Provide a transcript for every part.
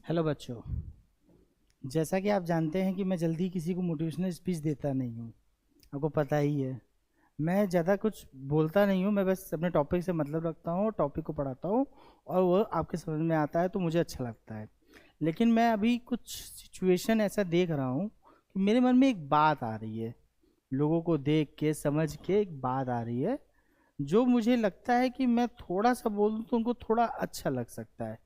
Hello बच्चों। जैसा कि आप जानते हैं कि मैं जल्दी किसी को मोटिवेशनल स्पीच देता नहीं हूँ। आपको पता ही है। मैं ज़्यादा कुछ बोलता नहीं हूँ, मैं बस अपने टॉपिक से मतलब रखता हूँ, टॉपिक को पढ़ाता हूँ और वो आपके समझ में आता है तो मुझे अच्छा लगता है। लेकिन मैं अभी कुछ सिचुएशन ऐसा देख रहा हूँ कि मेरे मन में एक बात आ रही है। लोगों को देख के समझ के एक बात आ रही है जो मुझे लगता है कि मैं थोड़ा सा बोल दूँ तो उनको थोड़ा अच्छा लग सकता है।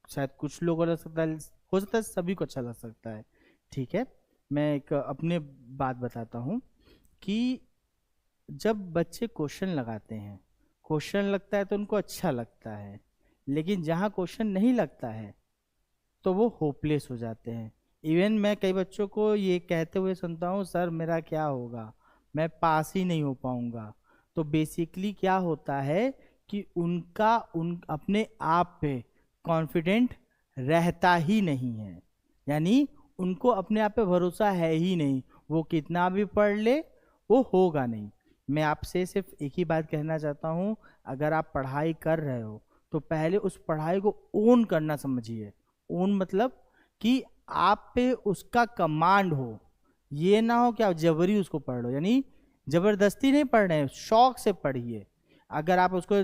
शायद कुछ लोगों को लग सकता है, हो सकता है सभी को अच्छा लग सकता है। ठीक है। मैं एक अपने बात बताता हूँ कि जब बच्चे क्वेश्चन लगाते हैं, क्वेश्चन लगता है तो उनको अच्छा लगता है, लेकिन जहाँ क्वेश्चन नहीं लगता है तो वो होपलेस हो जाते हैं। इवन मैं कई बच्चों को ये कहते हुए सुनता हूँ, सर मेरा क्या होगा, मैं पास ही नहीं हो पाऊंगा। तो बेसिकली क्या होता है कि उनका उन अपने आप पे कॉन्फिडेंट रहता ही नहीं है। यानी उनको अपने आप पे भरोसा है ही नहीं। वो कितना भी पढ़ ले वो होगा नहीं। मैं आपसे सिर्फ एक ही बात कहना चाहता हूँ, अगर आप पढ़ाई कर रहे हो तो पहले उस पढ़ाई को ओन करना समझिए। ओन मतलब कि आप पे उसका कमांड हो। ये ना हो कि आप जबरी उसको पढ़ लो, यानी जबरदस्ती नहीं पढ़ रहे हैं, शौक से पढ़िए। अगर आप उसको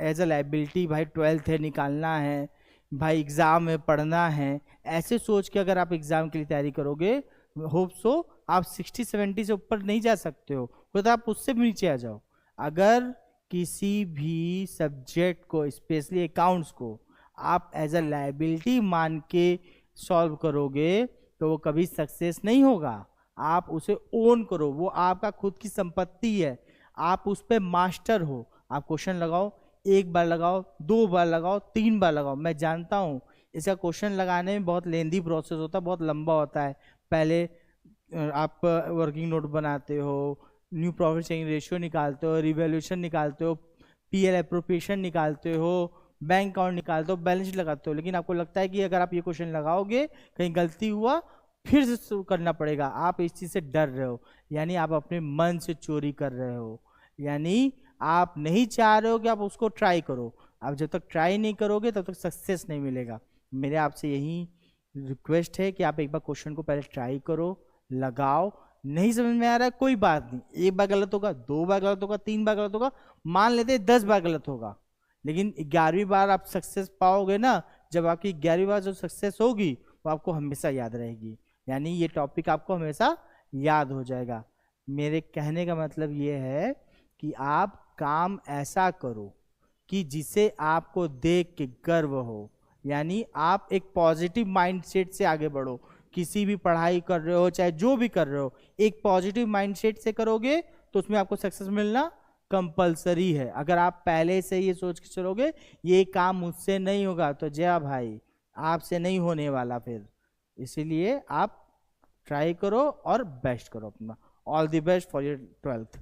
एज अ लाइबिलिटी, भाई ट्वेल्थ है निकालना है, भाई एग्जाम में पढ़ना है, ऐसे सोच के अगर आप एग्जाम के लिए तैयारी करोगे, होप सो आप 60-70 से ऊपर नहीं जा सकते हो तो आप उससे भी नीचे आ जाओ। अगर किसी भी सब्जेक्ट को, स्पेशली अकाउंट्स को, आप एज अ लाइबिलिटी मान के सॉल्व करोगे तो वो कभी सक्सेस नहीं होगा। आप उसे ओन करो, वो आपका खुद की संपत्ति है। आप उस पर मास्टर हो। आप क्वेश्चन लगाओ, एक बार लगाओ, दो बार लगाओ, तीन बार लगाओ। मैं जानता हूँ इसका क्वेश्चन लगाने में बहुत लेंदी प्रोसेस होता है, बहुत लंबा होता है। पहले आप वर्किंग नोट बनाते हो, न्यू प्रॉफिट शेयरिंग रेशियो निकालते हो, रिवैल्यूएशन निकालते हो, पीएल एप्रोप्रिएशन निकालते हो, बैंक अकाउंट निकालते हो, बैलेंस शीट लगाते हो। लेकिन आपको लगता है कि अगर आप ये क्वेश्चन लगाओगे कहीं गलती हुआ फिर से करना पड़ेगा। आप इस चीज़ से डर रहे हो, यानी आप अपने मन से चोरी कर रहे हो। यानी आप नहीं चाह रहे हो कि आप उसको ट्राई करो। आप जब तक ट्राई नहीं करोगे तब तक सक्सेस नहीं मिलेगा। मेरे आपसे यही रिक्वेस्ट है कि आप एक बार क्वेश्चन को पहले ट्राई करो, लगाओ। नहीं समझ में आ रहा है कोई बात नहीं, एक बार गलत होगा, दो बार गलत होगा, तीन बार गलत होगा, मान लेते हैं 10 बार गलत होगा, लेकिन 11वीं बार आप सक्सेस पाओगे ना। जब आपकी 11वीं बार जो सक्सेस होगी वो आपको हमेशा याद रहेगी। यानी ये टॉपिक आपको हमेशा याद हो जाएगा। मेरे कहने का मतलब ये है कि आप काम ऐसा करो कि जिसे आपको देख के गर्व हो। यानी आप एक पॉजिटिव माइंडसेट से आगे बढ़ो। किसी भी पढ़ाई कर रहे हो चाहे जो भी कर रहे हो, एक पॉजिटिव माइंडसेट से करोगे तो उसमें आपको सक्सेस मिलना कंपलसरी है। अगर आप पहले से ये सोच के चलोगे ये काम मुझसे नहीं होगा, तो जय भाई, आपसे नहीं होने वाला फिर। इसीलिए आप ट्राई करो और बेस्ट करो अपना। All the best for your 12th।